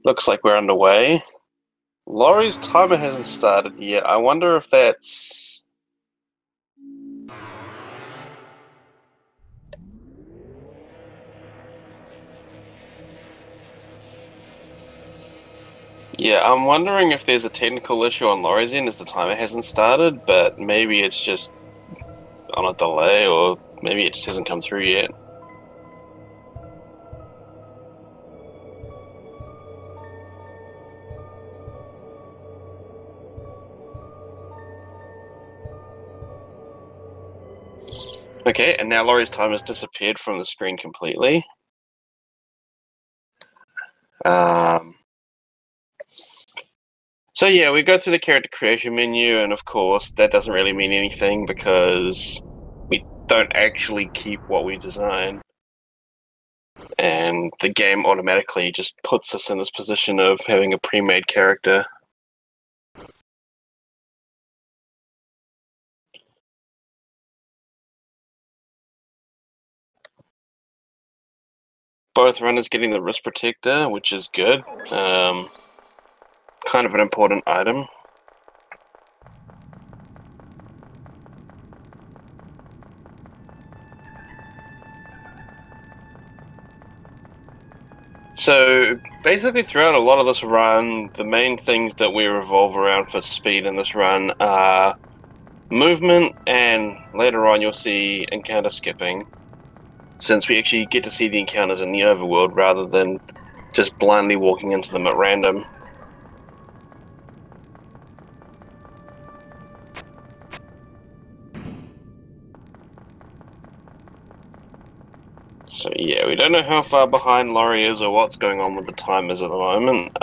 Looks like we're underway. Laurie's timer hasn't started yet. I wonder if that's... Yeah, I'm wondering if there's a technical issue on Laurie's end as the timer hasn't started, but maybe it's just on a delay, or maybe it just hasn't come through yet. Okay, and now Laurie's time has disappeared from the screen completely. So yeah, we go through the character creation menu, and of course that doesn't really mean anything because we don't actually keep what we design. And the game automatically just puts us in this position of having a pre-made character. Both runners getting the wrist protector, which is good. Kind of an important item. So basically throughout a lot of this run, the main things that we revolve around for speed in this run are movement, and later on you'll see encounter skipping, since we actually get to see the encounters in the overworld rather than just blindly walking into them at random. So yeah, we don't know how far behind Laurie is or what's going on with the timers at the moment.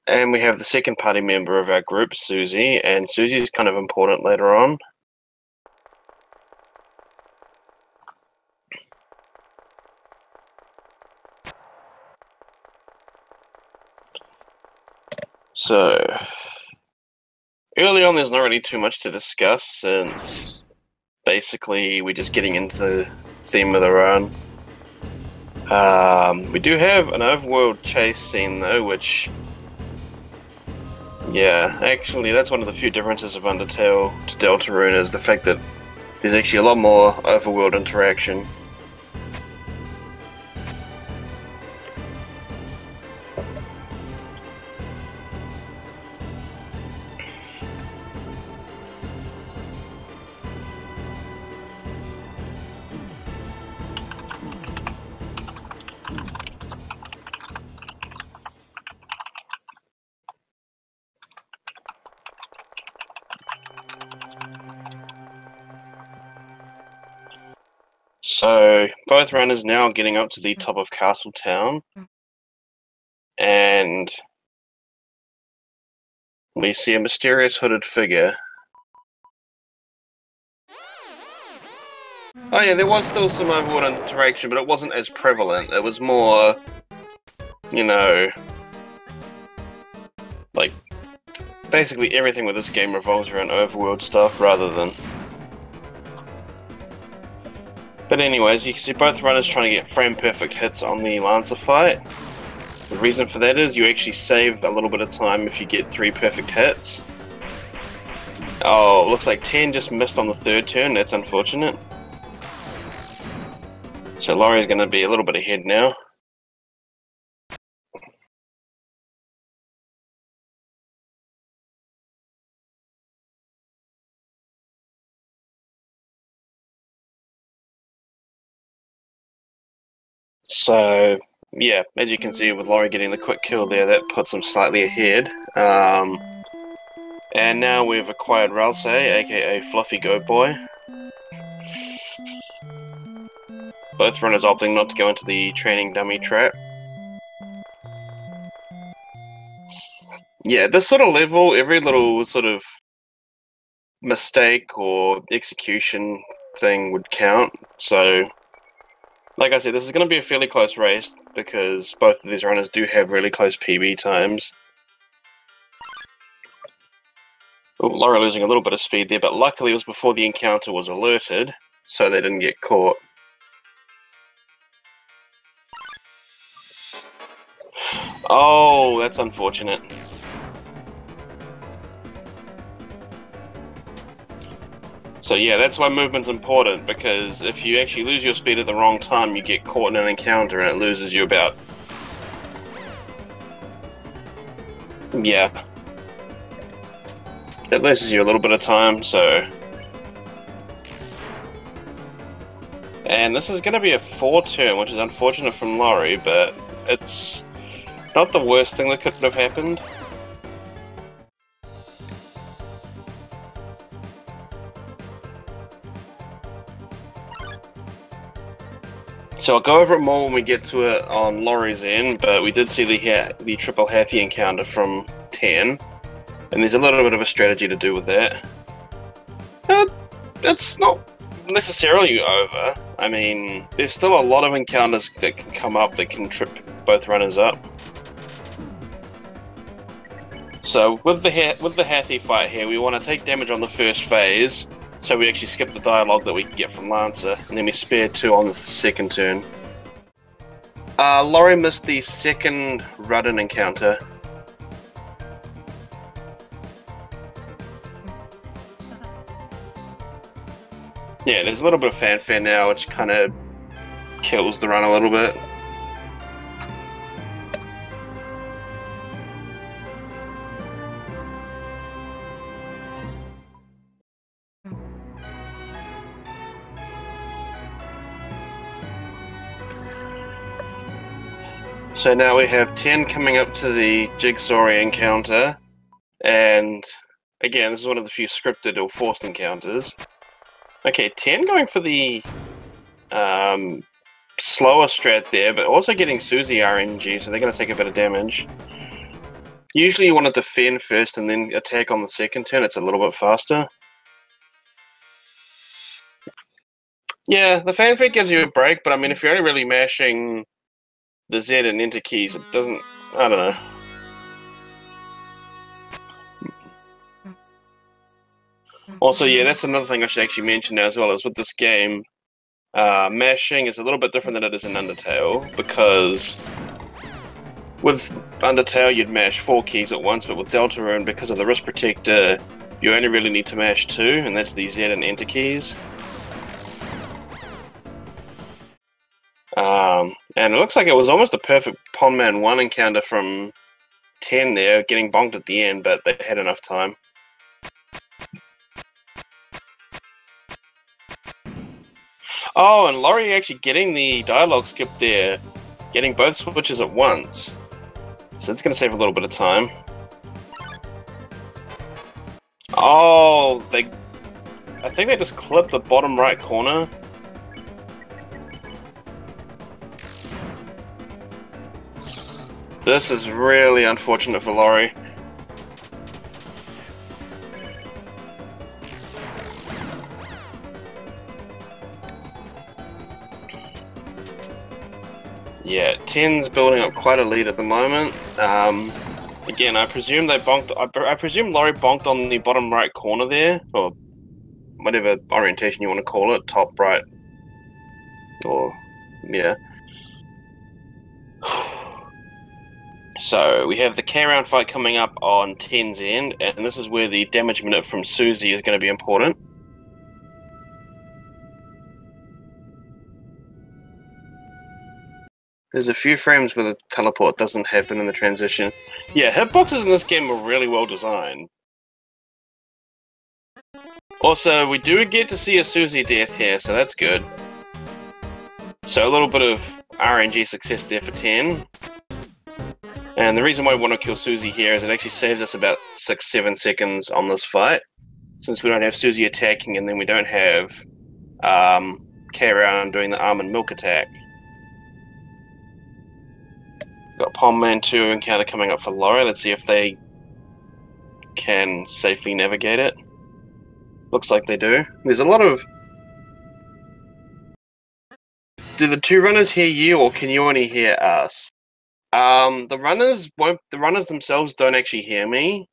And we have the second party member of our group, Susie, and Susie's kind of important later on. So, early on there's not really too much to discuss, since basically we're just getting into the theme of the run. We do have an overworld chase scene though, which, yeah, actually that's one of the few differences of Undertale to Deltarune, is the fact that there's actually a lot more overworld interaction. So, both runners now getting up to the top of Castle Town, and we see a mysterious hooded figure. Oh yeah, there was still some overworld interaction, but it wasn't as prevalent. It was more, you know, like, basically everything with this game revolves around overworld stuff rather than... But anyways, you can see both runners trying to get frame-perfect hits on the Lancer fight. The reason for that is you actually save a little bit of time if you get 3 perfect hits. Oh, looks like 10 just missed on the third turn. That's unfortunate. So Laurie's going to be a little bit ahead now. So, yeah, as you can see with Laurie getting the quick kill there, that puts him slightly ahead. And now we've acquired Ralsei, aka Fluffy Goat Boy. Both runners opting not to go into the training dummy trap. Yeah, this sort of level, every little sort of mistake or execution thing would count. So, like I said, this is going to be a fairly close race because both of these runners do have really close PB times. Oh, Laurie losing a little bit of speed there, but luckily it was before the encounter was alerted, so they didn't get caught. Oh, that's unfortunate. So yeah, that's why movement's important, because if you actually lose your speed at the wrong time, you get caught in an encounter and it loses you about... Yeah. It loses you a little bit of time, so... And this is going to be a 4-turn, which is unfortunate from Laurie, but it's not the worst thing that could have happened. So I'll go over it more when we get to it on Laurie's end, but we did see the triple Hathy encounter from 10, and there's a little bit of a strategy to do with that. It's not necessarily over. I mean, there's still a lot of encounters that can come up that can trip both runners up. So with the Hathy fight here, we want to take damage on the first phase, so we actually skip the dialogue that we can get from Lancer, and then we spare 2 on the second turn. Laurie missed the second Rudden encounter. Yeah, there's a little bit of fanfare now, which kind of kills the run a little bit. So now we have 10 coming up to the Jigsaw encounter, and again, this is one of the few scripted or forced encounters. Okay, 10 going for the slower strat there, but also getting Susie RNG, so they're going to take a bit of damage. Usually you want to defend first and then attack on the second turn, it's a little bit faster. Yeah, the fanfare gives you a break, but I mean, if you're only really mashing the Z and Enter keys, it doesn't... I don't know. Also, yeah, that's another thing I should actually mention now as well, is with this game, mashing is a little bit different than it is in Undertale, because with Undertale you'd mash 4 keys at once, but with Deltarune, because of the wrist protector, you only really need to mash 2, and that's the Z and Enter keys. And it looks like it was almost a perfect Pondman 1 encounter from 10 there, getting bonked at the end, but they had enough time. Oh, and Laurie actually getting the dialogue skip there, getting both switches at once. So that's going to save a little bit of time. Oh, I think they just clipped the bottom right corner. This is really unfortunate for Laurie. Yeah, 10's building up quite a lead at the moment. Again, I presume they bonked. I presume Laurie bonked on the bottom right corner there, or whatever orientation you want to call it, top right, or yeah. So we have the K-round fight coming up on 10's end, and this is where the damage minute from Susie is going to be important. There's a few frames where the teleport doesn't happen in the transition. Yeah, hitboxes in this game are really well designed. Also, we do get to see a Susie death here, so that's good. So a little bit of RNG success there for 10. And the reason why we want to kill Susie here is it actually saves us about 6-7 seconds on this fight. Since we don't have Susie attacking, and then we don't have K-round doing the arm and milk attack. Got Pondman 2 encounter coming up for Laurie. Let's see if they can safely navigate it. Looks like they do. There's a lot of... Do the 2 runners hear you, or can you only hear us? The runners themselves don't actually hear me.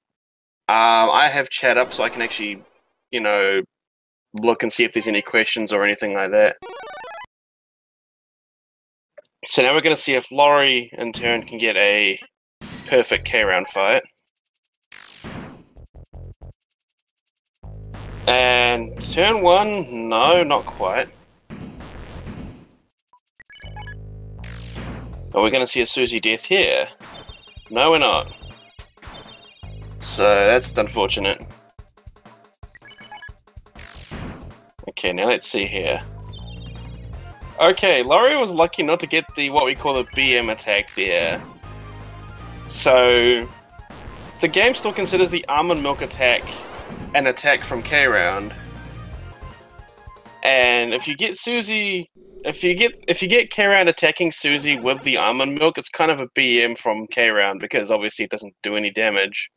I have chat up so I can actually, you know, look and see if there's any questions or anything like that. So now we're going to see if Laurie, in turn, can get a perfect K-round fight. And turn 1, no, not quite. Are we going to see a Susie death here? No, we're not. So that's unfortunate. Okay, now let's see here. Okay, Laurie was lucky not to get the what we call a BM attack there. So the game still considers the almond milk attack an attack from K-round. And if you get Susie, if you get K-round attacking Susie with the almond milk, it's kind of a BM from K-round because obviously it doesn't do any damage.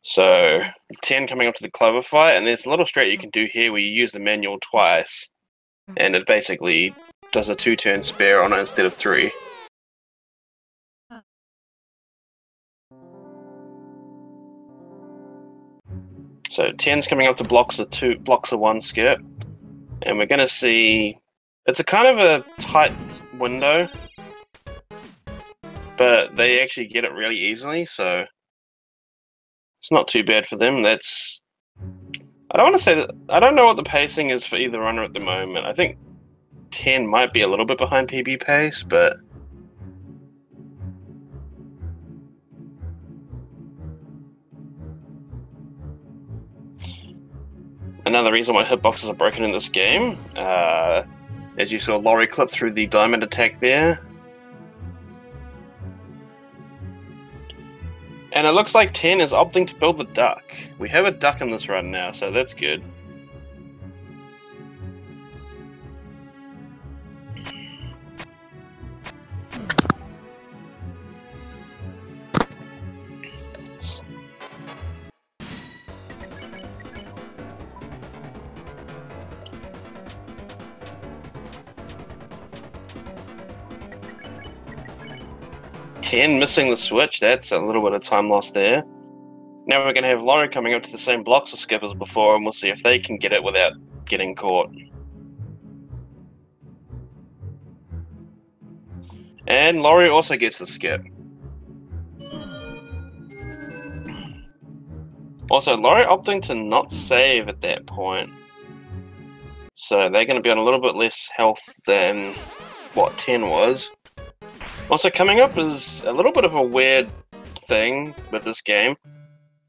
So 10 coming up to the clover fight, and there's a little strat you can do here where you use the manual twice, and it basically does a 2-turn spare on it instead of 3. So 10's coming up to blocks a 1 skip, and we're gonna see it's a kind of a tight window, but they actually get it really easily, so it's not too bad for them. That's I don't want to say that I don't know what the pacing is for either runner at the moment. I think 10 might be a little bit behind PB pace, but another reason why hitboxes are broken in this game, as you saw Laurie clip through the diamond attack there. And it looks like 10 is opting to build the duck. We have a duck in this run now, so that's good. Missing the switch, that's a little bit of time lost there. Now we're going to have Laurie coming up to the same blocks of skip as before, and we'll see if they can get it without getting caught. And Laurie also gets the skip. Also, Laurie opting to not save at that point. So they're going to be on a little bit less health than what 10 was. Also, coming up is a little bit of a weird thing with this game.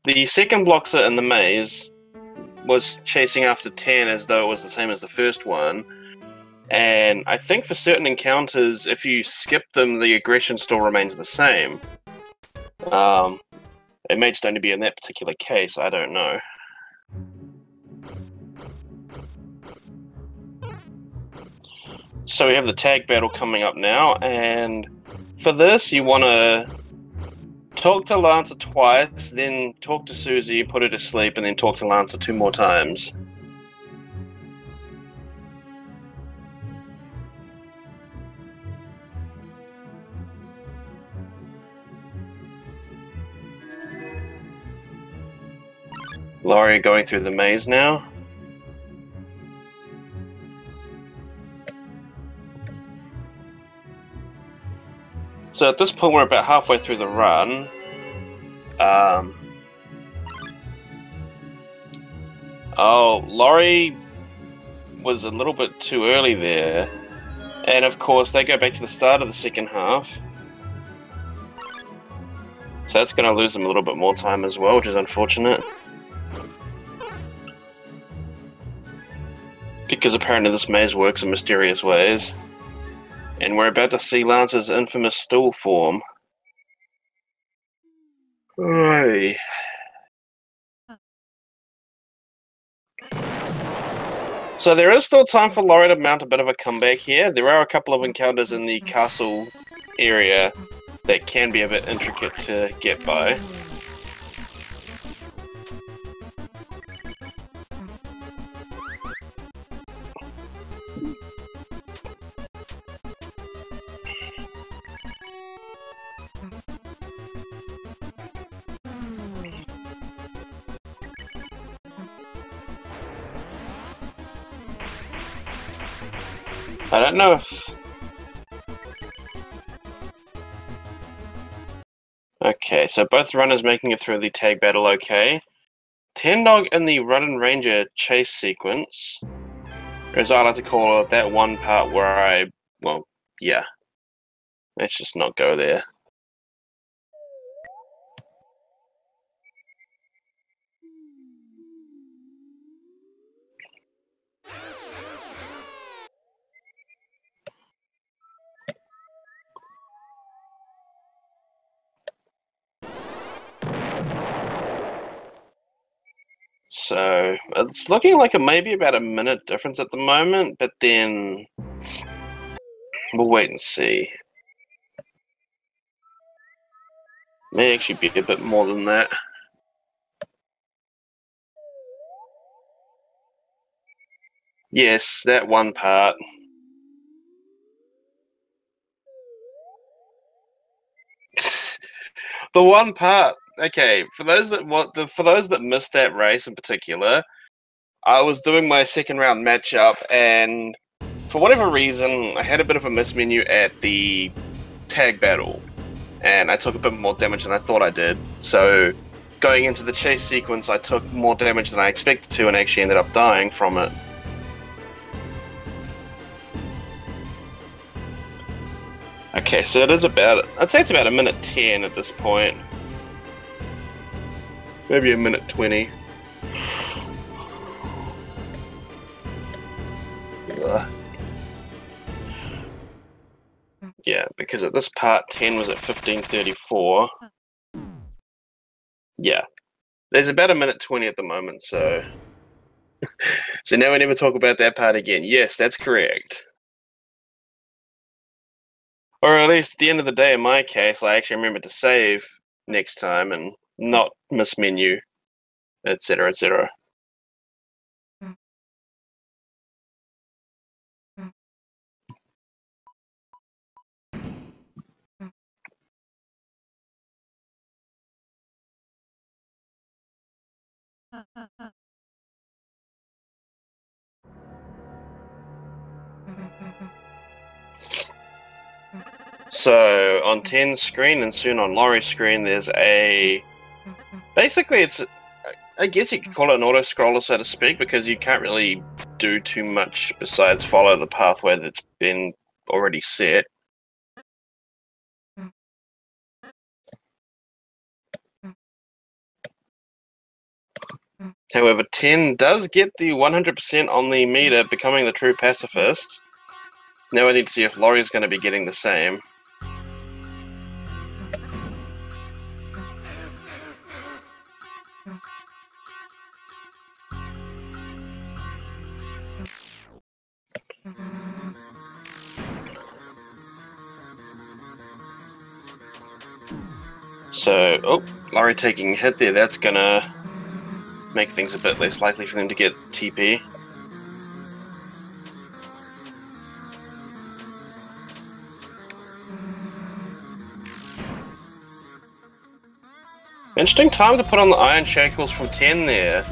The second bloxer in the maze was chasing after 10 as though it was the same as the first one. And I think for certain encounters, if you skip them, the aggression still remains the same. It may just only be in that particular case, I don't know. So we have the tag battle coming up now, and for this, you want to talk to Lancer twice, then talk to Susie, put her to sleep, and then talk to Lancer 2 more times. Laurie going through the maze now. So at this point, we're about halfway through the run. Oh, Laurie was a little bit too early there. And of course, they go back to the start of the second half. So that's going to lose them a little bit more time as well, which is unfortunate. Because apparently this maze works in mysterious ways. And we're about to see Lance's infamous stool form. Oy. So there is still time for Laurie to mount a bit of a comeback here. There are a couple of encounters in the castle area that can be a bit intricate to get by. I don't know if Okay, so both runners making it through the tag battle okay. Tendog in the Run and Ranger chase sequence, or as I like to call it, that one part where well, yeah. Let's just not go there. So it's looking like it may be about a minute difference at the moment, but then we'll wait and see. May actually be a bit more than that. Yes, that one part. The one part. Okay, for those that missed that race in particular, I was doing my second round matchup, and for whatever reason, I had a bit of a mismenu at the tag battle, and I took a bit more damage than I thought I did. So, going into the chase sequence, I took more damage than I expected to, and actually ended up dying from it. Okay, so it is I'd say it's about a minute 10 at this point. Maybe a minute 20. Ugh. Yeah, because at this part 10 was at 15:34. Yeah. There's about a minute 20 at the moment, so... So now we never talk about that part again. Yes, that's correct. Or at least at the end of the day, in my case, I actually remember to save next time and not miss menu, etc., etc. So on 10's screen and soon on Laurie's screen, there's a... Basically, it's... I guess you could call it an auto-scroller, so to speak, because you can't really do too much besides follow the pathway that's been already set. However, 10 does get the 100% on the meter, becoming the true pacifist. Now I need to see if Laurie's going to be getting the same. So, oh, Laurie taking a hit there, that's going to make things a bit less likely for them to get TP. Interesting time to put on the Iron Shackles from 10 there,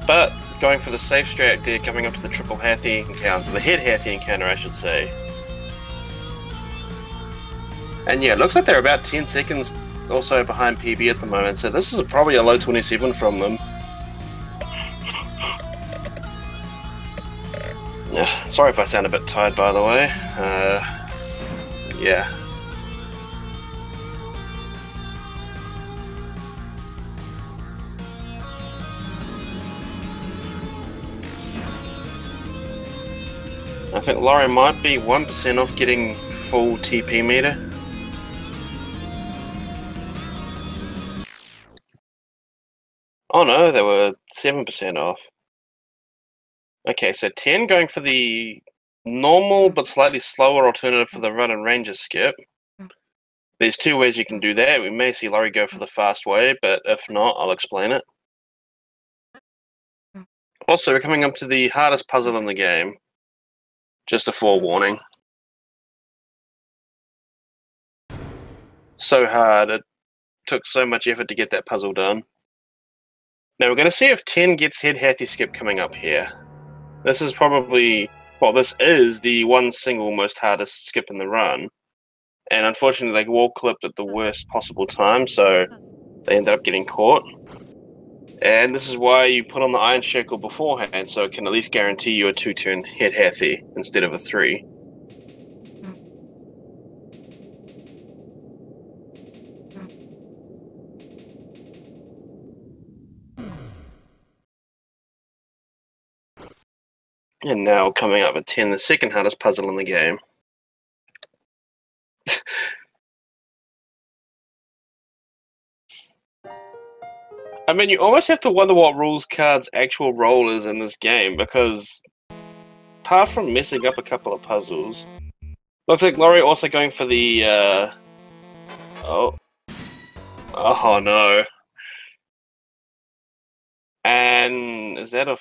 but going for the safe strat there, coming up to the triple Hathy encounter, the head Hathy encounter I should say. And yeah, it looks like they're about 10 seconds or so behind PB at the moment, so this is probably a low 27 from them. Sorry if I sound a bit tired, by the way. Yeah. I think Laurie might be 1% off getting full TP meter. Oh no, they were 7% off. Okay, so 10 going for the normal but slightly slower alternative for the Run and Ranger skip. There's two ways you can do that. We may see Laurie go for the fast way, but if not, I'll explain it. Also, we're coming up to the hardest puzzle in the game. Just a forewarning. So hard, it took so much effort to get that puzzle done. Now we're going to see if 10 gets head Hathy skip coming up here. This is probably, well, this is the one single most hardest skip in the run. And unfortunately, they wall clipped at the worst possible time, so They ended up getting caught. And this is why you put on the Iron Shackle beforehand, so it can at least guarantee you a 2-turn head Hathy instead of a 3. And now coming up at 10, the second hardest puzzle in the game. I mean, you almost have to wonder what rules card's actual role is in this game, because apart from messing up a couple of puzzles, looks like Laurie also going for the, oh no. And is that a...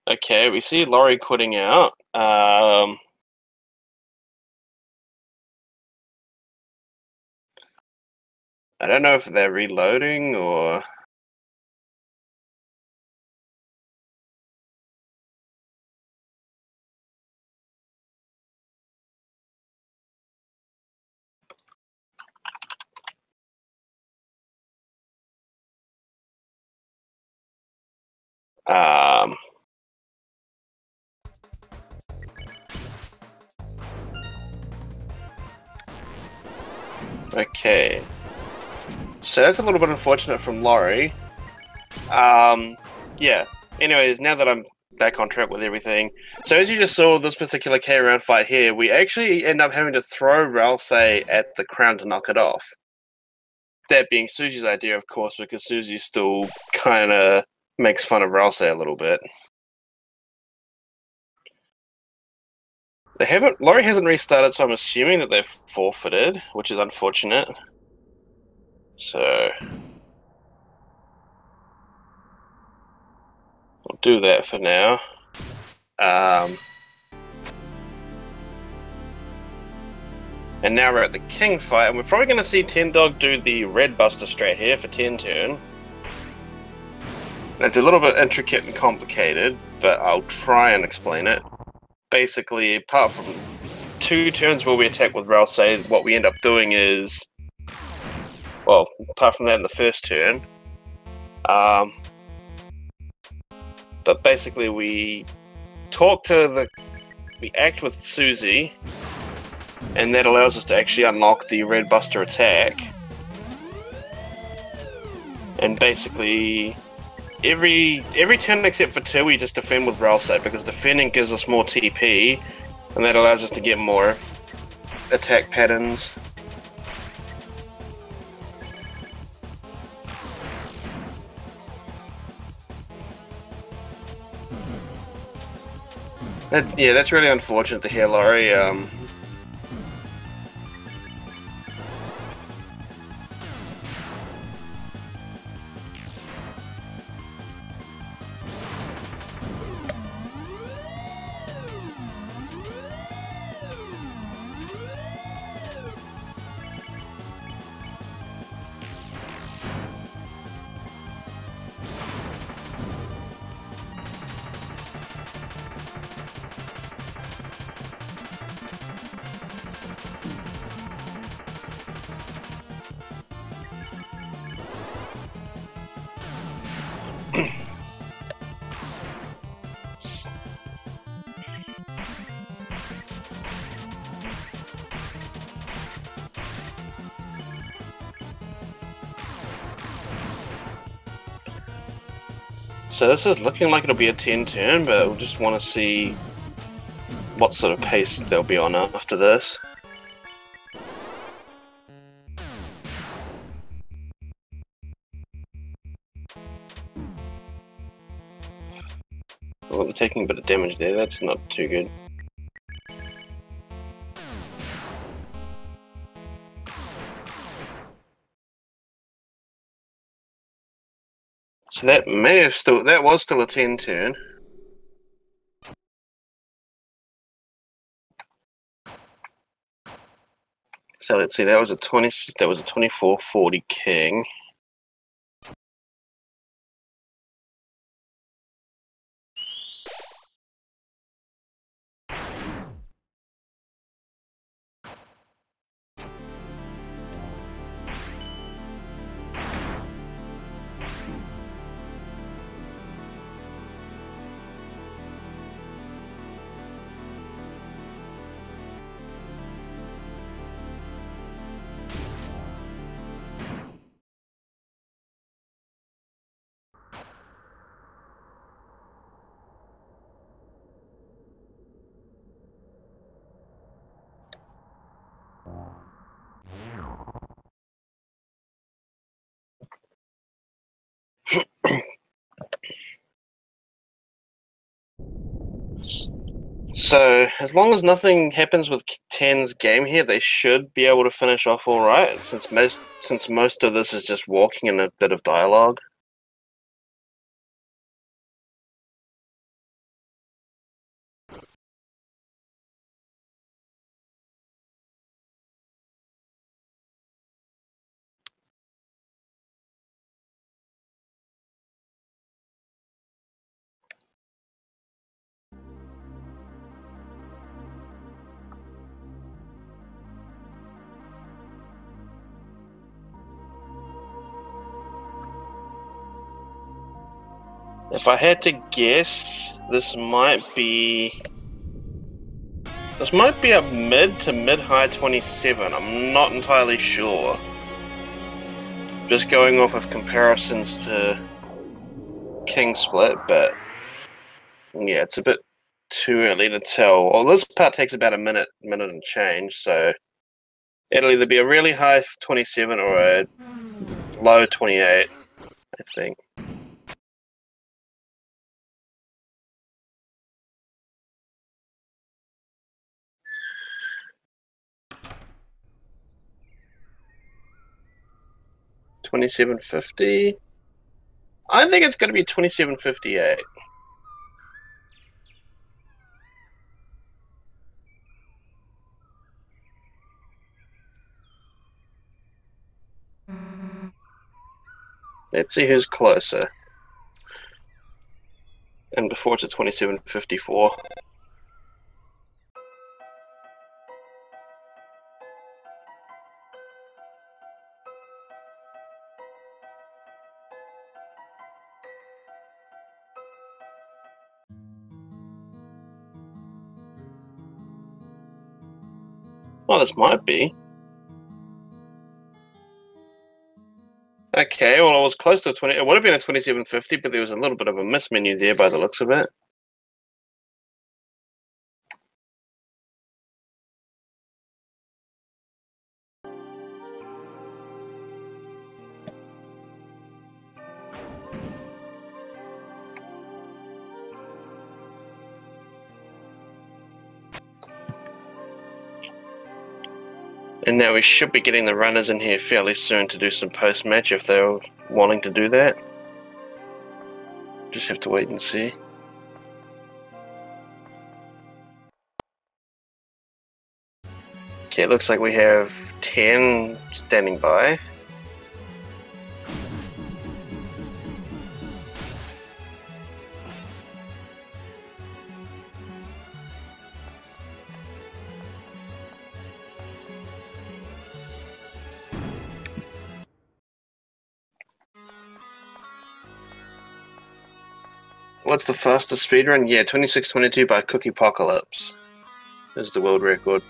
Okay, we see Laurie quitting out. I don't know if they're reloading or... Okay. So that's a little bit unfortunate from Laurie. Yeah. Anyways, now that I'm back on track with everything. So as you just saw this particular K-round fight here, we actually end up having to throw Ralsei at the crown to knock it off. That being Susie's idea, of course, because Susie still kind of makes fun of Ralsei a little bit. Laurie hasn't restarted, so I'm assuming that they've forfeited, which is unfortunate. So we'll do that for now. And now we're at the king fight, and we're probably going to see Tendog do the red buster strat here for 10 turn. It's a little bit intricate and complicated, but I'll try and explain it. Basically, apart from 2 turns where we attack with Ralsei, what we end up doing is... Well, apart from that in the first turn. But basically we we act with Susie, and that allows us to actually unlock the red buster attack. And basically, every turn except for 2, we just defend with Ralsei, because defending gives us more TP, and that allows us to get more attack patterns. That's really unfortunate to hear, Laurie. So this is looking like it'll be a 10 turn, but we'll just want to see what sort of pace they'll be on after this. Well, they're taking a bit of damage there, that's not too good. So that was still a 10 turn. So let's see, that was a 24-40 king. So, as long as nothing happens with 10's game here, they should be able to finish off all right, since most of this is just walking and a bit of dialogue. If I had to guess, this might be a mid to mid-high 27. I'm not entirely sure. Just going off of comparisons to King Split, but yeah, it's a bit too early to tell. Well, this part takes about a minute and change, so it'll either be a really high 27 or a low 28, I think. $27.50. I think it's going to be $27.58. Let's see who's closer. And before it's a $27.54. Oh, this might be. Okay, well, it was close to 20. It would have been a $27.50, but there was a little bit of a miss menu there by the looks of it. And now we should be getting the runners in here fairly soon to do some post-match if they're wanting to do that. Just have to wait and see. Okay, it looks like we have 10 standing by. What's the fastest speedrun? Yeah, 26:22 by Cookie Apocalypse is the world record.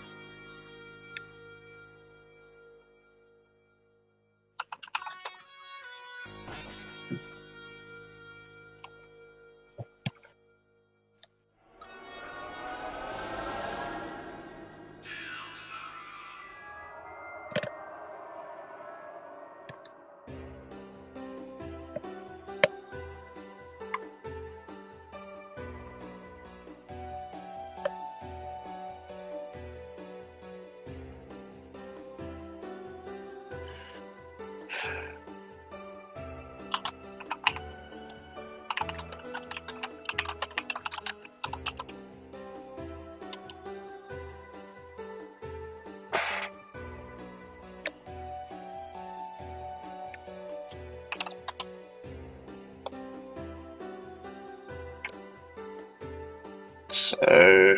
So,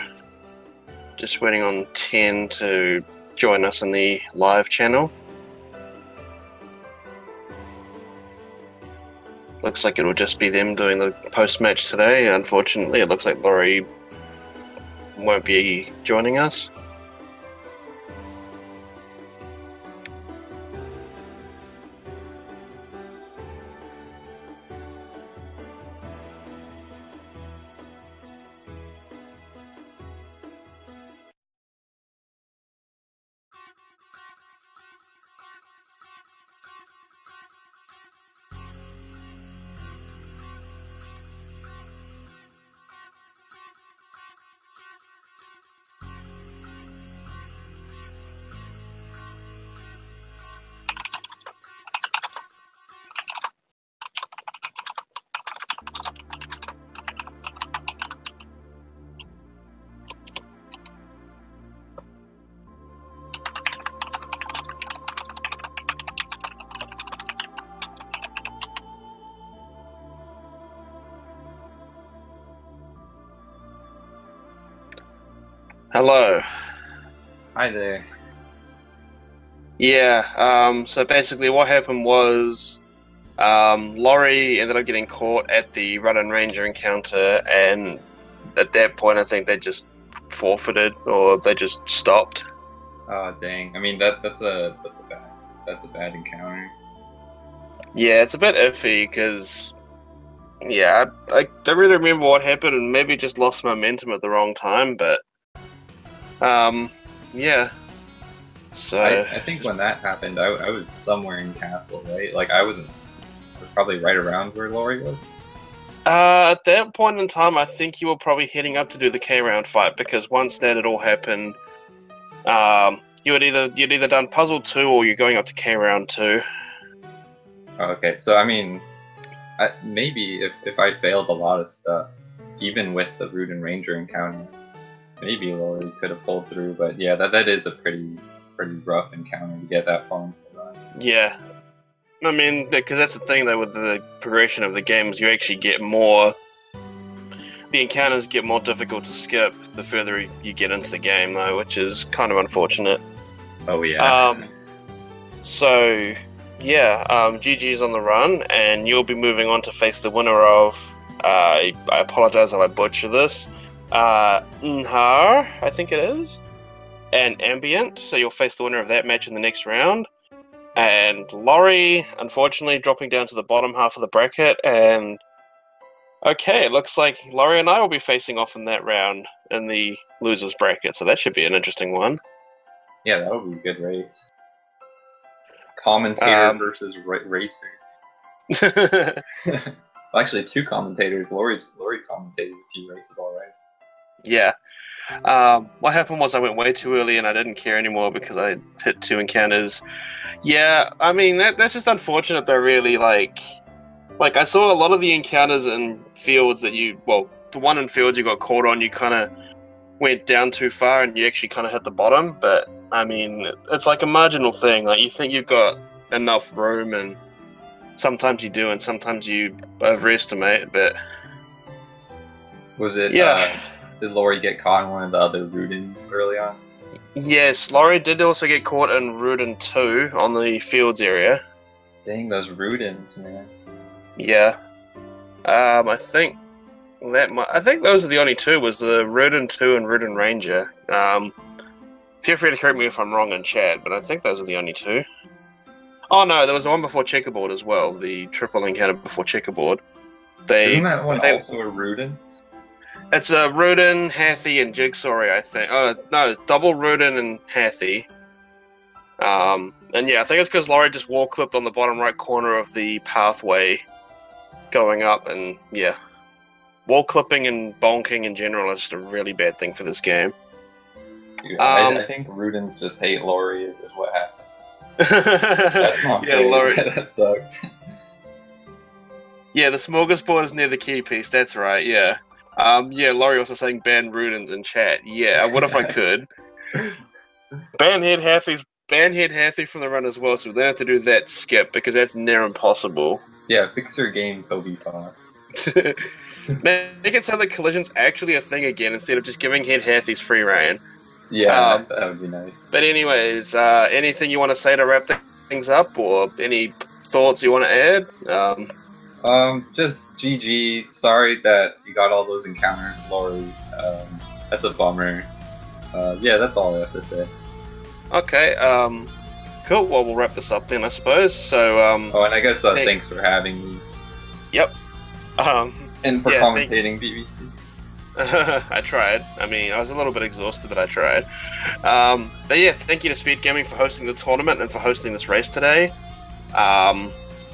just waiting on 10 to join us in the live channel. Looks like it'll just be them doing the post-match today. Unfortunately, it looks like Laurie won't be joining us. Hello. Hi there. Yeah, so basically what happened was Laurie ended up getting caught at the Run and Ranger encounter, and at that point I think they just forfeited, or they just stopped. Oh dang! I mean that's a bad encounter. Yeah, it's a bit iffy because, yeah, I don't really remember what happened, and maybe just lost momentum at the wrong time, but yeah. So I think when that happened, I was somewhere in Castle, right? Like I was probably right around where Laurie was. at that point in time, I think you were probably heading up to do the K round fight, because once that had all happened, you'd either done puzzle 2 or you're going up to K round 2. Oh, okay, so I mean, maybe if I failed a lot of stuff, even with the Root and Ranger encounter, maybe Laurie could have pulled through. But yeah, that is a pretty rough encounter to get that far into the run. Yeah, I mean, because that's the thing though with the progression of the games, you actually get more. The encounters get more difficult to skip the further you get into the game, though, which is kind of unfortunate. Oh yeah. So, yeah, GG's on the run, and you'll be moving on to face the winner of. I apologize if I butcher this. Nhar, I think it is, and Ambient. So you'll face the winner of that match in the next round. And Laurie, unfortunately, dropping down to the bottom half of the bracket. And okay, it looks like Laurie and I will be facing off in that round in the losers bracket. So that should be an interesting one. Yeah, that'll be a good race. Commentator versus racer. Well, actually, 2 commentators. Laurie commentated a few races already. Yeah. What happened was I went way too early and I didn't care anymore because I hit 2 encounters. Yeah, I mean, that's just unfortunate though, really. Like I saw a lot of the encounters in fields that the one in fields you got caught on, you kind of went down too far and you actually kind of hit the bottom. But, I mean, it's like a marginal thing. Like, you think you've got enough room, and sometimes you do and sometimes you overestimate, but... Was it, yeah. Did Laurie get caught in one of the other Rudins early on? Yes, Laurie did also get caught in Rudin 2 on the fields area. Dang, those Rudins, man. Yeah. I think those are the only 2, was the Rudin 2 and Rudin Ranger. Feel free to correct me if I'm wrong in chat, but I think those are the only 2. Oh no, there was one before Checkerboard as well, the triple encounter before Checkerboard. Isn't that one also a Rudin? It's a Rudin, Hathy, and Jigsaw, I think. Oh, no, double Rudin and Hathy. And yeah, I think it's because Laurie just wall clipped on the bottom right corner of the pathway going up, and yeah. Wall clipping and bonking in general are just a really bad thing for this game. Dude, I think Rudins just hate Laurie is what happened. That's not fair. Laurie. That sucks. Yeah, the smorgasbord is near the key piece, that's right, yeah. Yeah, Laurie also saying ban Rudins in chat. Yeah, what if I could? ban Head Hathy from the run as well, so we don't have to do that skip, because that's near impossible. Yeah, fix your game, Toby Fox. Make it so that collision's actually a thing again, instead of just giving Head Hathys free reign. Yeah, that would be nice. But anyways, anything you want to say to wrap things up, or any thoughts you want to add? Just GG. Sorry that you got all those encounters, Laurie. That's a bummer. Yeah, that's all I have to say. Okay, cool. Well, we'll wrap this up then, I suppose. So, oh, and I guess thanks for having me. Yep. And for commentating BBC. I tried. I mean, I was a little bit exhausted, but I tried. But yeah, thank you to Speed Gaming for hosting the tournament and for hosting this race today.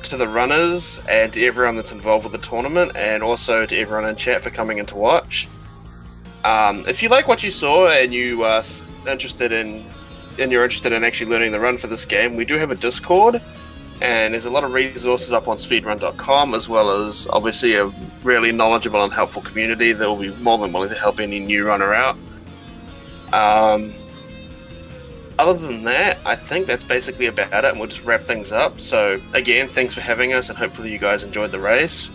To the runners and to everyone that's involved with the tournament, and also to everyone in chat for coming in to watch. If you like what you saw and you are interested in actually learning the run for this game, we do have a Discord, and there's a lot of resources up on speedrun.com, as well as obviously a really knowledgeable and helpful community that will be more than willing to help any new runner out. Other than that, I think that's basically about it, and we'll just wrap things up. So, again, thanks for having us, and hopefully you guys enjoyed the race.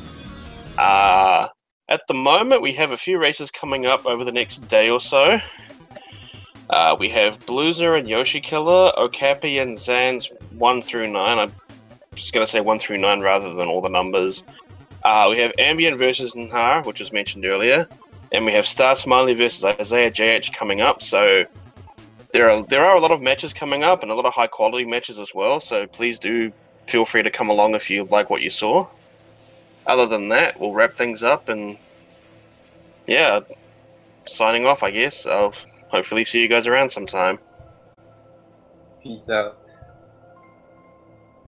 At the moment, we have a few races coming up over the next day or so. We have Bluezer and Yoshi Killer, Okapi and Zan's 1 through 9. I'm just going to say 1 through 9 rather than all the numbers. We have Ambient versus Nhar, which was mentioned earlier. And we have Star Smiley versus Isaiah JH coming up. So there are a lot of matches coming up and a lot of high quality matches as well. So please do feel free to come along if you like what you saw. Other than that, we'll wrap things up and yeah, signing off, I guess. I'll hopefully see you guys around sometime. Peace out.